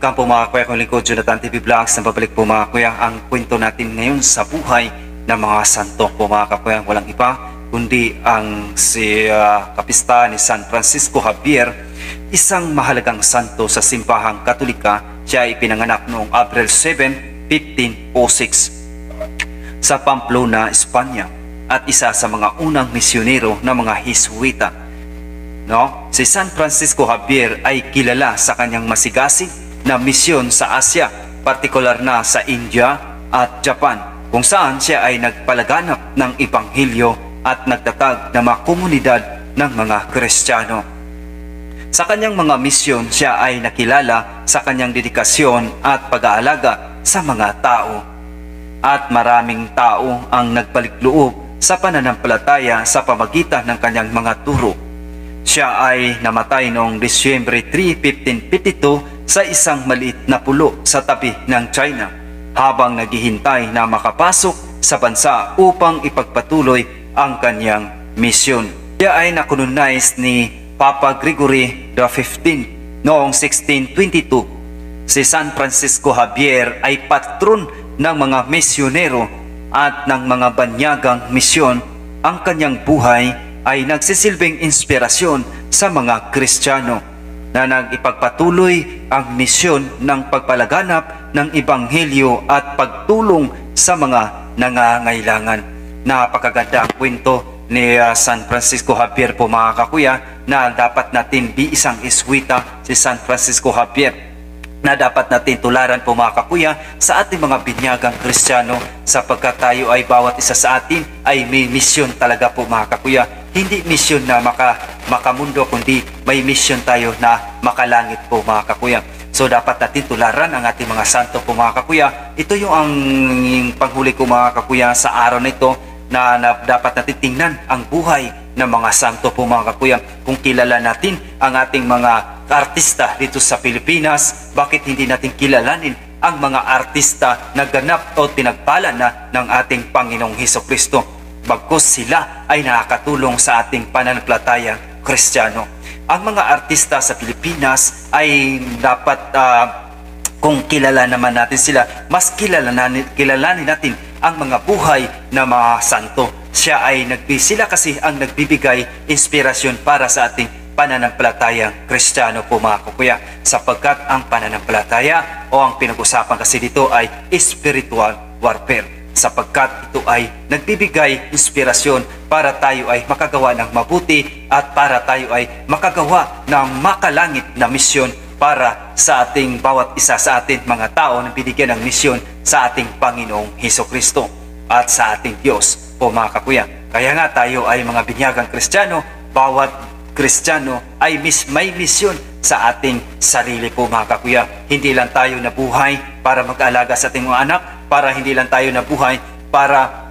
Welcome po mga kuya, kong lingkod Jonathan TV Vlogs. Nababalik po mga kuya ang kwento natin ngayon sa buhay ng mga santo po mga kakuya. Walang iba kundi ang si Kapista ni San Francisco Javier, isang mahalagang santo sa simbahang Katolika. Siya ay pinanganak noong April 7, 1506 sa Pamplona, Espanya, at isa sa mga unang misyonero ng mga Jesuita. Si San Francisco Javier ay kilala sa kanyang masigasig na misyon sa Asya, partikular na sa India at Japan, kung saan siya ay nagpalaganap ng Ebanghelyo at nagtatag ng mga komunidad ng mga Kristiyano. Sa kanyang mga misyon, siya ay nakilala sa kanyang dedikasyon at pag-aalaga sa mga tao. At maraming tao ang nagbalikluob sa pananampalataya sa pamagitan ng kanyang mga turo. Siya ay namatay noong Disyembre 3, 1552 sa isang maliit na pulo sa tabi ng China habang naghihintay na makapasok sa bansa upang ipagpatuloy ang kanyang misyon. Siya ay nakanonize ni Papa Gregory XV noong 1622. Si San Francisco Javier ay patron ng mga misyonero at ng mga banyagang misyon. Ang kanyang buhay ay nagsisilbing inspirasyon sa mga Kristiyano na nag-ipagpatuloy ang misyon ng pagpalaganap ng Ebanghelyo at pagtulong sa mga nangangailangan. Napakaganda ang kwento ni San Francisco Javier po mga kakuya, na dapat natin isang Jesuita si San Francisco Javier, na dapat natin tularan po mga kakuya sa ating mga binyagang Kristiyano, sapagkat tayo ay bawat isa sa atin ay may misyon talaga po mga kakuya. Hindi misyon na makamundo, kundi may misyon tayo na makalangit po mga kakuya. So dapat natin tularan ang ating mga santo po mga kakuya. Ito yung ang panghuli ko mga kakuya sa araw na ito, na dapat natin tingnan ang buhay ng mga santo po mga kakuya. Kung kilala natin ang ating mga artista dito sa Pilipinas, bakit hindi natin kilalanin ang mga artista na ganap o tinagpala na ng ating Panginoong Hesukristo? Bagkus sila ay nakakatulong sa ating pananampalatayang Kristiyano. Ang mga artista sa Pilipinas ay dapat, kung kilala naman natin sila, mas kilalanin natin ang mga buhay ng mga santo. Sila kasi ang nagbibigay inspirasyon para sa ating pananampalatayang Kristiyano po mga kukuya, sapagkat ang pananampalataya o ang pinag-usapan kasi dito ay spiritual warfare, sapagkat ito ay nagbibigay inspirasyon para tayo ay makagawa ng mabuti at para tayo ay makagawa ng makalangit na misyon para sa ating bawat isa sa ating mga tao na binigyan ng misyon sa ating Panginoong Hesukristo at sa ating Diyos po mga kakuya. Kaya nga tayo ay mga binyagang Kristiyano. Bawat Kristiyano ay may misyon sa ating sarili po mga kakuya. Hindi lang tayo nabuhay para mag-alaga sa ating mga anak, para hindi lang tayo nabuhay para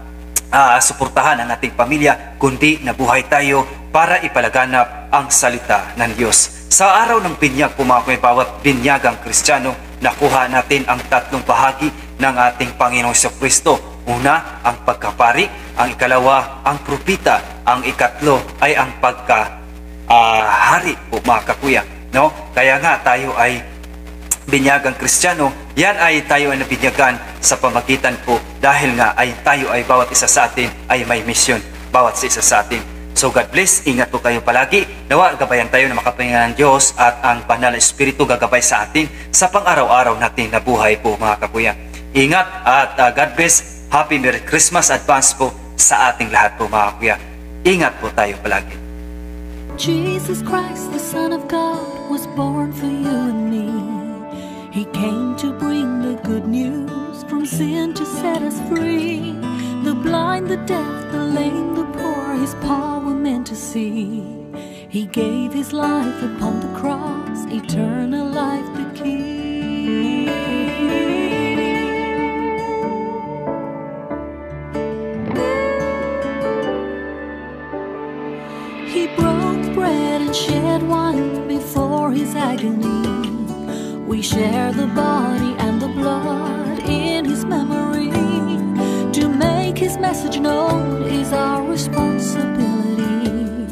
suportahan ang ating pamilya, kundi nabuhay tayo para ipalaganap ang salita ng Diyos. Sa araw ng binyag po mga kuya, bawat binyagang Kristiyano, nakuha natin ang tatlong bahagi ng ating Panginoong Hesukristo. Una, ang pagkapari. Ang ikalawa, ang propita. Ang ikatlo ay ang hari po mga kakuya. Kaya nga tayo ay binyagang Kristiyano. Yan ay tayo ay nabinyagan sa pamagitan po dahil nga ay tayo ay bawat isa sa atin ay may misyon, bawat isa sa atin. So God bless, ingat po kayo palagi. Nawa gabayan tayo na makapahinga ng Diyos at ang banal na Espiritu gagabay sa atin sa pang-araw-araw natin na buhay po mga kakuya. Ingat at God bless. Happy Merry Christmas advance po sa ating lahat po mga kakuya. Ingat po tayo palagi. Jesus Christ, the Son of God, was born for you and me. He came to bring the good news, from sin to set us free. The blind, the deaf, the lame, the poor, His power meant to see. He gave His life upon the cross, eternal life the key. He broke bread and shed wine before His agony. We share the body and the blood in His memory. To make His message known is our responsibility.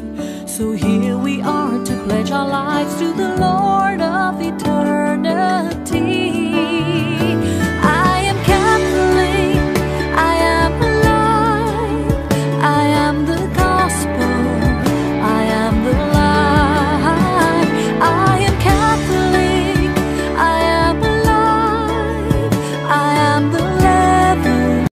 So here we are to pledge our lives to the Lord of eternity.